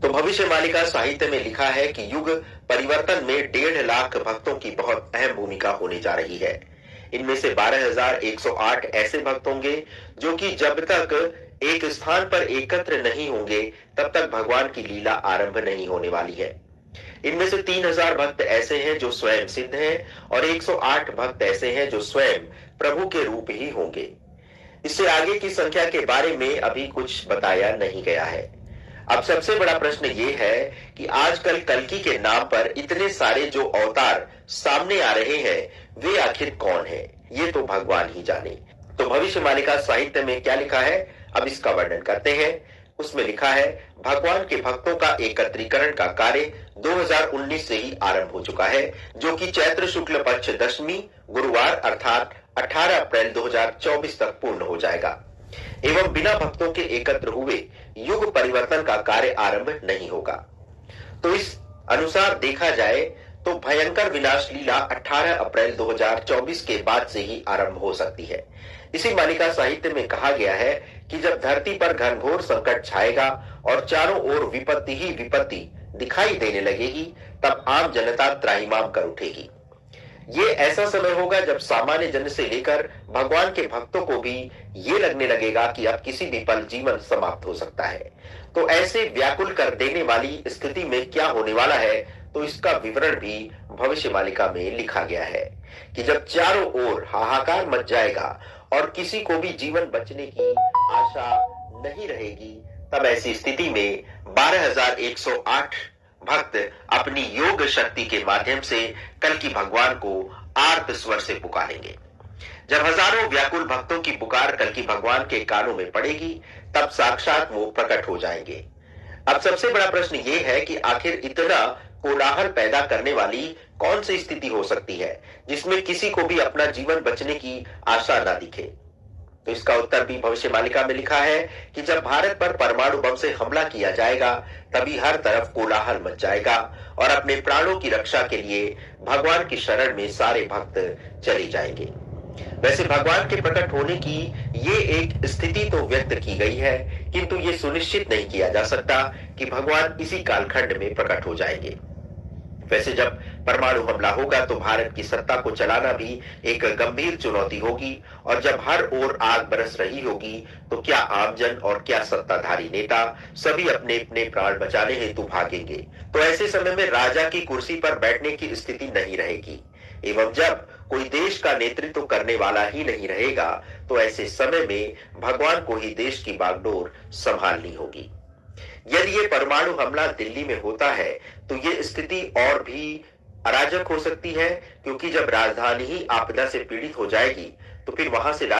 तो भविष्यवाणी साहित्य में लिखा है कि युग परिवर्तन में 1.5 लाख भक्तों की बहुत अहम भूमिका होने जा रही है। इनमें से 12,108 ऐसे भक्त होंगे जो कि जब तक एक स्थान पर एकत्र नहीं होंगे तब तक भगवान की लीला आरंभ नहीं होने वाली है। इनमें से 3,000 भक्त ऐसे हैं जो स्वयं सिद्ध हैं और 108 भक्त ऐसे हैं जो स्वयं प्रभु के रूप ही होंगे। इससे आगे की संख्या के बारे में अभी कुछ बताया नहीं गया है। अब सबसे बड़ा प्रश्न ये है कि आजकल कल्कि के नाम पर इतने सारे जो अवतार सामने आ रहे हैं वे आखिर कौन है, ये तो भगवान ही जाने। तो भविष्यवाणी साहित्य में क्या लिखा है, अब इसका वर्णन करते हैं। उसमें लिखा है, भगवान के भक्तों का एकत्रीकरण का कार्य 2019 से ही आरंभ हो चुका है, जो कि चैत्र शुक्ल पक्ष दशमी गुरुवार अर्थात 18 अप्रैल 2024 तक पूर्ण हो जाएगा एवं बिना भक्तों के एकत्र हुए युग परिवर्तन का कार्य आरंभ नहीं होगा। तो इस अनुसार देखा जाए तो भयंकर विनाश लीला 18 अप्रैल 2024 के बाद से ही आरंभ हो सकती है। इसी मालिका साहित्य में कहा गया है कि जब धरती पर घनघोर संकट छाएगा और चारों ओर विपत्ति ही विपत्ति दिखाई देने लगेगी, तब आम जनता त्राहिमाम कर उठेगी। ये ऐसा समय होगा जब सामान्य जन से लेकर भगवान के भक्तों को भी ये लगने लगेगा कि अब किसी भी पल जीवन समाप्त हो सकता है। तो ऐसे व्याकुल कर देने वाली स्थिति में क्या होने वाला है, तो इसका विवरण भी भविष्यवाणी में लिखा गया है कि जब चारों ओर हाहाकार मच जाएगा और किसी को भी जीवन बचने की आशा नहीं रहेगी, तब ऐसी स्थिति में 12,108 भक्त अपनी योग शक्ति के माध्यम से कल्कि भगवान को आर्त स्वर से पुकारेंगे। जब हजारों व्याकुल भक्तों की पुकार कल्कि भगवान के कानों में पड़ेगी, तब साक्षात वो प्रकट हो जाएंगे। अब सबसे बड़ा प्रश्न ये है कि आखिर इतना कोलाहल पैदा करने वाली कौन सी स्थिति हो सकती है जिसमें किसी को भी अपना जीवन बचने की आशा ना दिखे। तो इसका उत्तर भी भविष्यवाणी में लिखा है कि जब भारत पर परमाणु बम से हमला किया जाएगा, तभी हर तरफ कोलाहल मच जाएगा और अपने प्राणों की रक्षा के लिए भगवान की शरण में सारे भक्त चले जाएंगे। वैसे भगवान के प्रकट होने की ये एक स्थिति तो व्यक्त की गई है, किंतु ये सुनिश्चित नहीं किया जा सकता कि भगवान इसी कालखंड में प्रकट हो जाएंगे। वैसे जब परमाणु हमला होगा तो भारत की सत्ता को चलाना भी एक गंभीर चुनौती होगी, और जब हर ओर आग बरस रही होगी तो क्या आमजन और क्या सत्ताधारी नेता सभी अपने अपने प्राण बचाने हेतु भागेंगे। तो ऐसे समय में राजा की कुर्सी पर बैठने की स्थिति नहीं रहेगी, एवं जब कोई देश का नेतृत्व करने वाला ही नहीं रहेगा, तो ऐसे समय में भगवान को ही देश की बागडोर संभालनी होगी। यदि ये परमाणु हमला दिल्ली में होता है तो ये स्थिति और भी अराजक हो सकती है, क्योंकि जब राजधानी ही आपदा से पीड़ित हो जाएगी तो फिर वहां से